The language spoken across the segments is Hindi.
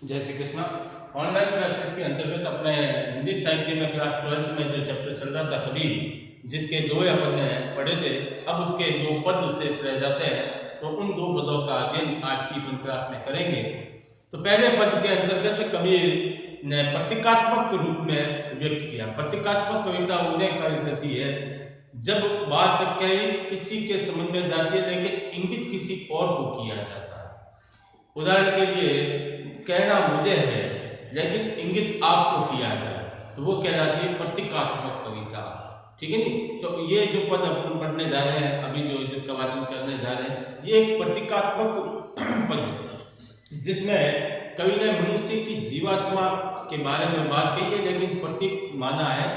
जय श्री कृष्ण। ऑनलाइन क्लासेस के अंतर्गत अपने हिंदी साहित्य में क्लास 12th में जो चैप्टर चल रहा था कबीर, जिसके 2 पद पढ़े थे, अब उसके 2 पद शेष रह जाते हैं, तो उन 2 पदों का अध्ययन आज की अपन क्लास में करेंगे। तो पहले पद के अंतर्गत कबीर ने प्रतीकात्मक रूप में व्यक्त किया। प्रतीकात्मक कविता उन्हें कही जाती है जब बात कहीं किसी के संबंध में जाती है लेकिन इंगित किसी और को किया जाता है। उदाहरण के लिए कहना मुझे है लेकिन इंगित आपको किया जाए, तो वो कहलाती है प्रतीकात्मक कविता। ठीक है नी। तो ये जो पद अपन पढ़ने जा रहे हैं, अभी जो जिसका वाचन करने जा रहे हैं, ये एक प्रतीकात्मक पद है जिसमें कवि ने मनुष्य की जीवात्मा के बारे में बात की है, लेकिन प्रतीक माना है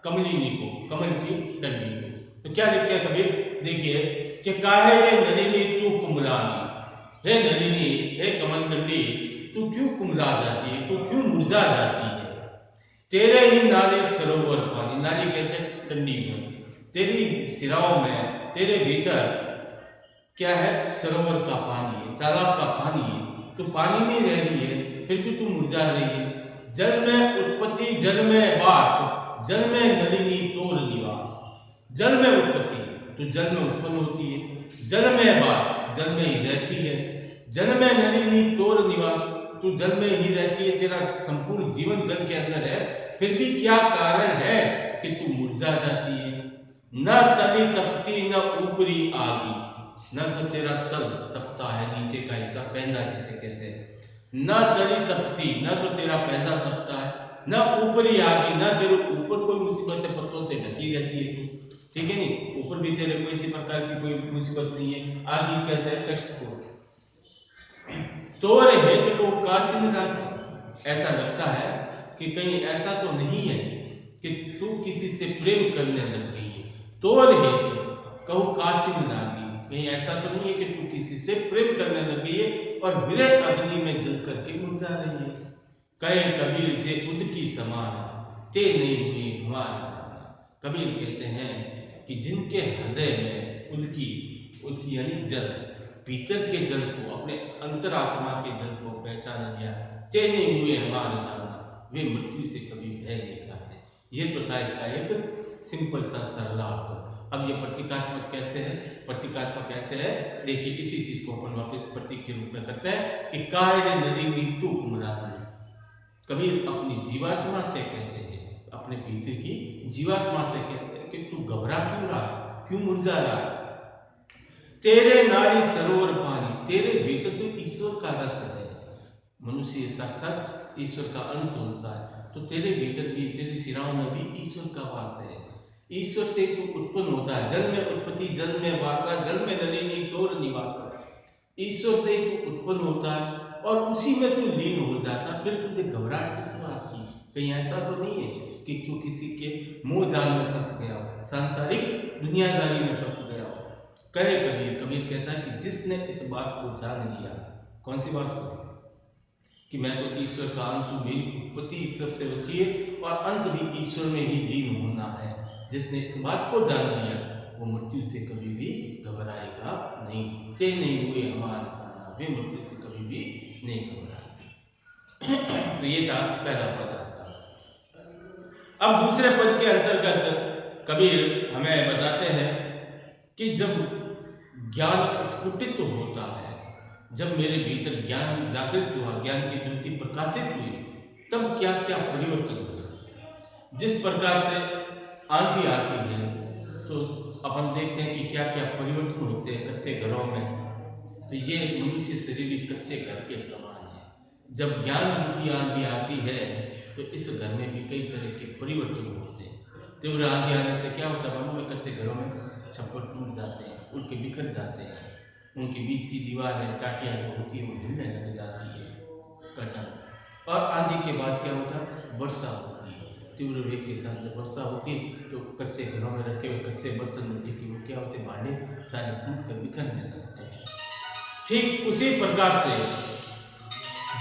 कमलिनी को, कमल की डंडी को। तो क्या लिखते हैं कबीर, देखिए कि काहे रे नलिनी तू कुमलानी, हे नलिनी, हे कमल डंडी, तू क्यों कुमला जाती है, तू क्यों मुरझा जाती है। तेरे ही नाली सरोवर पानी, नाली कहते हैं डंडी में, तेरी सिराओं में, तेरे भीतर क्या है, सरोवर का पानी है, तालाब का पानी है। तो पानी में रह रही है फिर भी तू मुरझा रही है। जल में उत्पत्ति जल में वास, जल में नलिनी तोर निवास। जल में उत्पत्ति, तो जल में उत्पन्न होती है, जल में वास, जल में ही रहती है, जल में नलिनी तोर निवास, तू जल में ही रहती है, तेरा संपूर्ण जीवन जल के अंदर है, फिर भी क्या कारण है कि तू मुरझा जाती है। न तली तपती न ऊपरी आगी, न तो तेरा तल तपता है, नीचे का हिस्सा पैंदा जिसे कहते हैं, न तली तपती, न तो तेरा पैंदा तपता है, न ऊपरी आगी, न तेरे ऊपर कोई मुसीबत पत्तों से ढकी रहती है। ठीक है नी, ऊपर भी तेरे कोई इसी प्रकार की कोई मुसीबत नहीं है। आगी कहते हैं कष्ट को। तोरे हेत को काशी में ऐसा लगता है कि कहीं ऐसा तो नहीं है कि तू किसी से प्रेम करने लग गई है। तोर हेत कहू काशी में लागी, कहीं ऐसा तो नहीं है कि तू किसी से प्रेम करने लग गई है और विरह अग्नि में जल करके मुरझा रही है। कहे कबीर जे उद की समान, ते नहीं हुई हमारी दाना। कबीर कहते हैं कि जिनके हृदय में उद की यानी जल, भीतर के जल को, अपने अंतरात्मा के जल को पहचान लिया, ते नहीं हुए हमारे दाना, वे मृत्यु से कभी भय नहीं खाते। ये तो था इसका एक सिंपल सा सरल अर्थ। अब ये प्रतीकात्मक कैसे है, प्रतीकात्मक कैसे है, देखिए इसी चीज को अपन वापस प्रतीक के रूप में करते हैं कि काहे नलिनी तू कुमलानी। कबीर अपनी जीवात्मा से कहते हैं, अपने भीतर की जीवात्मा से कहते हैं कि तू घबरा क्यों रहा, क्यों मुरझा रहा। तेरे नारी सरोवर पानी, तेरे भीतर तो ईश्वर का रस है, मनुष्य साक्षात ईश्वर का अंश होता है, तो तेरे भीतर भी, तेरी सिराओं में भी ईश्वर का वास है। ईश्वर से तू उत्पन्न होता है, जल में उत्पत्ति जल में वासा, जल में नलिनी तोर निवासा। ईश्वर से तू उत्पन्न होता है और उसी में तू लीन हो जाता, फिर तुझे घबराहट किस बात की। कहीं ऐसा तो नहीं है कि तू किसी के मोह जाल में फंस गया हो, सांसारिक दुनियादारी में फंस गया हो। कहे कबीर कहता है कि जिसने इस बात को जान लिया, कौन सी बात को, कि मैं तो ईश्वर का अंश हूं, मेरी उत्पत्ति ईश्वर से होती है और अंत भी ईश्वर में ही लीन होना है। जिसने इस बात को जान लिया वो मृत्यु से कभी भी घबराएगा नहीं। ते नहीं हुए हमारे जाना, वे मृत्यु से कभी भी नहीं घबराएगा। तो ये था पहला पद इसका। अब दूसरे पद के अंतर्गत कबीर हमें बताते हैं कि जब ज्ञान स्फुटित होता है, जब मेरे भीतर ज्ञान जागृत हुआ, ज्ञान की ज्योति प्रकाशित हुई, तब क्या क्या परिवर्तन हुए। जिस प्रकार से आंधी आती है तो अपन देखते हैं कि क्या क्या परिवर्तन होते हैं कच्चे घरों में, तो ये मनुष्य शरीर भी कच्चे घर के समान है। जब ज्ञान रूपी आंधी आती है तो इस घर में भी कई तरह के परिवर्तन होते हैं। तीव्र आंधी आने से क्या होता है, में कच्चे घरों में छप्पर टूट जाते हैं, उनके बिखर जाते हैं, उनके बीच की दीवारें टाटियाँ जो होती है वो हिलने लग जाती है, कर्टन। और आंधी के बाद क्या होता है, वर्षा होती है। तीव्र वेग के साथ जब वर्षा होती है तो कच्चे घरों में रखे हुए कच्चे बर्तन में देखिए वो क्या होते हैं, भांडे सारे टूट कर बिखरने लगते हैं। ठीक उसी प्रकार से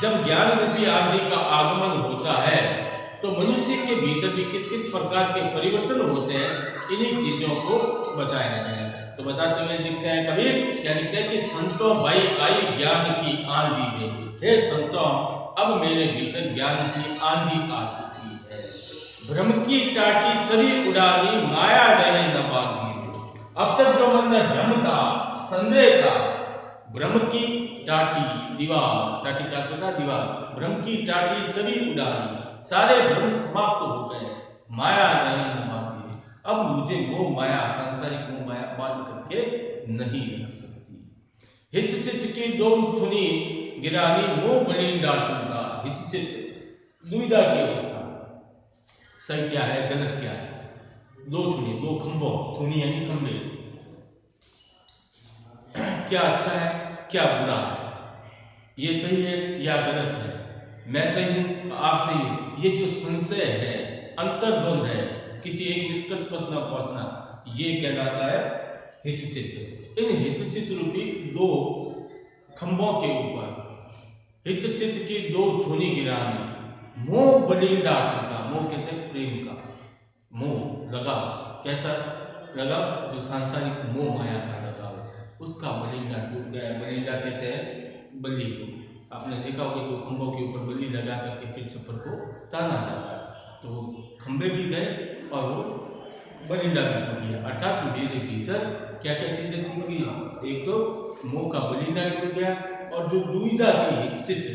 जब ज्ञान रूपी आंधी का आगमन होता है तो मनुष्य के भीतर भी किस किस प्रकार के परिवर्तन होते हैं, इन्हीं चीजों को बताया गया है। तो बताते हुए लिखते हैं कबीर, क्या लिखते हैं कि संतों भाई आई ज्ञान की आंधी है। हे संतों, अब मेरे भीतर ज्ञान की आंधी आ चुकी है। भ्रम की टाटी सभी उड़ानी, माया रहे न बांधी। अब तक जो मन में भ्रम था, संदेह था, भ्रम की टाटी दीवार, टाटी का होता दीवार, भ्रम की टाटी सभी उड़ानी, सारे भ्रम समाप्त हो गए, माया रहे न बांधी। अब मुझे मोह माया, सांसारिक मोह माया बांध करके नहीं रख सकती। हिच चित की दो धुनी गिरानी, मोह बड़ी डांटूंगा। हिच चित दुविधा की अवस्था, सही क्या है गलत क्या है। दो धुनी, दो खंभों, धुनी यानी खंभे, क्या अच्छा है क्या बुरा है, ये सही है या गलत है, मैं सही हूं आप सही हो, ये जो संशय है, अंतर्द्वंद है, किसी एक निष्कर्ष पर न पहुंचना, ये कहलाता है हितचित। इन हितचित रूपी दो खंभों के ऊपर हितचित की दो धुनी गिरानी, मोह बलिंडा टूटा। मोह कहते हैं प्रेम का मोह, लगाव, कैसा लगाव, जो सांसारिक मोह माया का लगाव है, उसका बलिंडा टूट गया। बलिंडा कहते हैं बल्ली को, आपने देखा होगा कि खंभों के ऊपर बल्ली लगा करके फिर छप्पर को ताना जाता है, तो वो खंभे भी गए और वो बलिंडा भी टूट गया। अर्थात मेरे भीतर क्या क्या चीजें टूट गई, एक तो मोह का बलिंडा टूट गया, और जो दुविधा थी चित्त,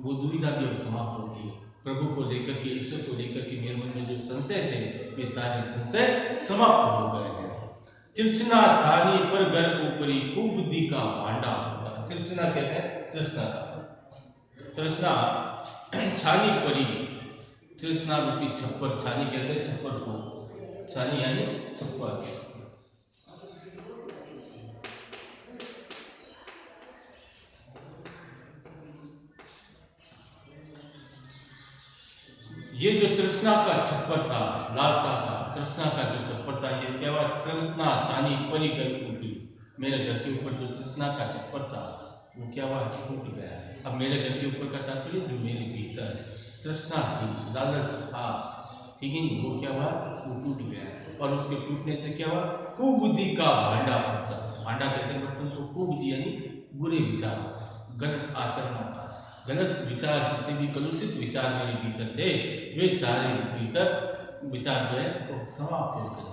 वो दुविधा भी अब समाप्त हो गई। प्रभु को लेकर के, ईश्वर को लेकर के मेरे मन में जो संशय थे, वे सारे संशय समाप्त हो गए हैं। तृष्णा छानी पर घर ऊपरी, कुबुद्धि का भांडा होगा। तृष्णा कहते हैं तृष्णा, तृष्णा छानी परी, तृष्णा रूपी छप्पर, छानी कहते हैं छप्पर को, छानी यानी छप्पर। ये जो तृष्णा का छप्पर था, लालसा का, तृष्णा का जो छप्पर था, ये क्या हुआ, तृष्णा छानी परी घर ऊपरी, मेरे घर के ऊपर जो तृष्णा का छप्पर था वो क्या हुआ, टूट गया। अब मेरे घर के ऊपर का तात्पर्य जो मेरे भीतर तृष्णा थी, लालच था, ठीक है, वो क्या हुआ, वो टूट गया। और उसके टूटने से क्या हुआ, कुबुद्धि का भांडा फूटा। भांडा कहते हैं बर्तन को, कुबुद्धि यानी बुरे विचार, गलत आचरण, गलत विचार, जितने भी कलुषित विचार मेरे भीतर थे, वे सारे भीतर विचार जो है वो समाप्त हो गए,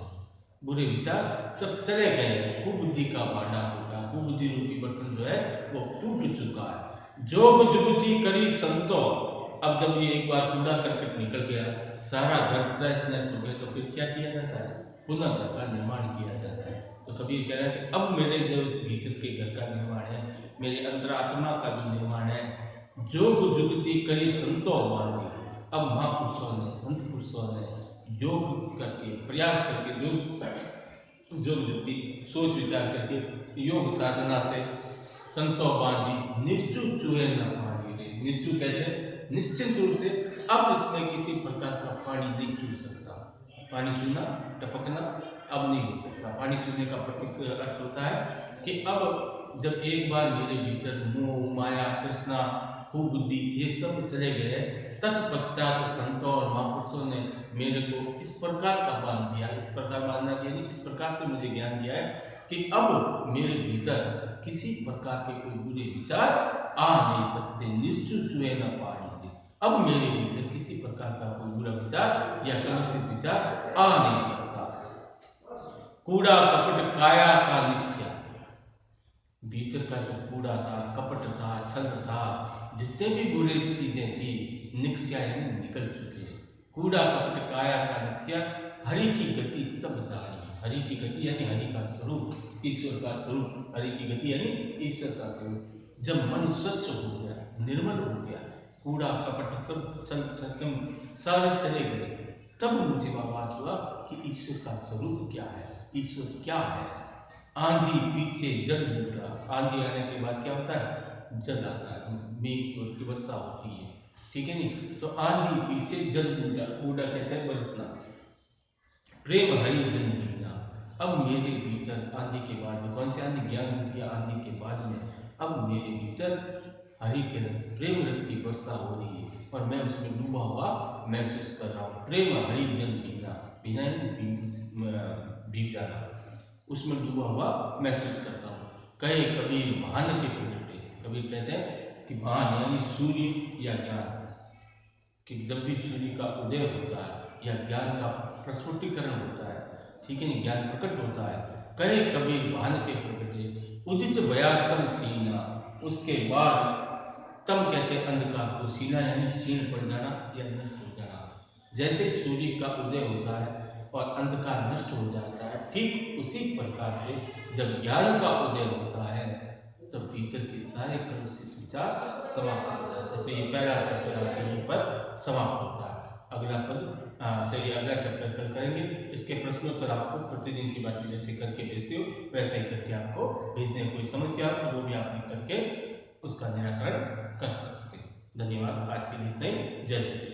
बुरे विचार सब चले गए। कुबुद्धि का भांडा फूटा, कुबुद्धि रूपी बर्तन जो है वो टूट चुका है। जोग जुगति करी संतो, अब जब ये एक बार कूड़ा करकट निकल गया, सारा घर तहस नहस हो गया, तो फिर क्या किया जाता है, पुनः घर का निर्माण किया जाता है। तो कबीर कह रहा है कि अब मेरे जो इस भीतर के घर का निर्माण है, मेरे अंतरात्मा का जो निर्माण है, जोग जुगति करी संतो बांधी। अब महापुरुषों ने, संत पुरुषों ने योग करके, प्रयास करके, जोग जुगति सोच विचार करके, योग साधना से संतो बांधी, निश्चु चूहे न पानी। निश्चु कैसे, निश्चित रूप से अब इसमें किसी प्रकार का पानी नहीं छू सकता। पानी छूना, टपकना अब नहीं हो सकता। पानी छूने का प्रतीक अर्थ होता है कि अब जब एक बार मेरे भीतर मोह माया तृष्णा कुबुद्धि ये सब चले गए, तत्पश्चात संतों और महापुरुषों ने मेरे को इस प्रकार का बांध दिया। इस प्रकार बांधना यानी इस प्रकार से मुझे ज्ञान दिया है कि अब मेरे भीतर किसी प्रकार के कोई बुरे विचार आ नहीं सकते। निश्चुत चूहे न पानी, अब मेरे भीतर किसी प्रकार का कोई बुरा विचार या कलुषित विचार आ नहीं सकता। कूड़ा कपट काया का निक्ष्या, भीतर का जो कूड़ा था, कपट था, छल था, जितने भी बुरी चीजें थी, निक्ष्या यानी निकल चुकी है। कूड़ा कपट काया का निक्ष्या, हरि की गति तब जानी। हरि की गति यानी हरि का स्वरूप, ईश्वर का स्वरूप। हरि की गति यानी ईश्वर का स्वरूप। जब मन स्वच्छ हो गया, निर्मल हो गया, कूड़ा कपट सब छल सारे चले गए, तब मुझे आवाज हुआ कि ईश्वर का स्वरूप क्या है, ईश्वर क्या है। आंधी पीछे जल टूटा, आंधी आने के बाद क्या होता है, जल आता है, मेघ की वर्षा होती है, ठीक है नहीं। तो आंधी पीछे जल टूटा, कूड़ा कहते हैं बरसना, प्रेम हरि जन बीना। अब मेरे भीतर आंधी के बाद में, कौन सी आंधी, ज्ञान रूपी आंधी के बाद में, अब मेरे भीतर हरि के रस, प्रेम रस की वर्षा हो रही है और मैं उसमें डूबा हुआ महसूस कर रहा हूँ। प्रेम हरि जन बीना, बिना भीग जाना। उसमें डूबा हुआ महसूस करता हूँ। कहे कबीर भान के प्रगटे, कबीर कहते हैं कि भान यानी सूर्य या ज्ञान, कि जब भी सूर्य का उदय होता है या ज्ञान का प्रस्फुटीकरण होता है, ठीक है, ज्ञान प्रकट होता है। कहे कबीर भान के प्रगटे उदित व्यातम सीना, उसके बाद तम कहते हैं अंधकार को, सीना यानी क्षीण पड़ जाना या नष्ट हो जाना। जैसे सूर्य का उदय होता है और अंधकार नष्ट हो जाता है, ठीक उसी प्रकार से जब ज्ञान का उदय होता है तब भीतर के सारे कलुषित विचार समाप्त हो जाते हैं। तो ये पहला चैप्टर आपके यहीं पर समाप्त होता है। अगला पद चलिए अगला चैप्टर कल करेंगे। इसके प्रश्नोत्तर आपको प्रतिदिन की बातें जैसे करके भेजते हो वैसा ही करके आपको भेजने। कोई समस्या तो वो भी आप लिख करके उसका निराकरण कर सकते हैं। धन्यवाद। आज के लिए इतना ही। जय श्री कृष्ण।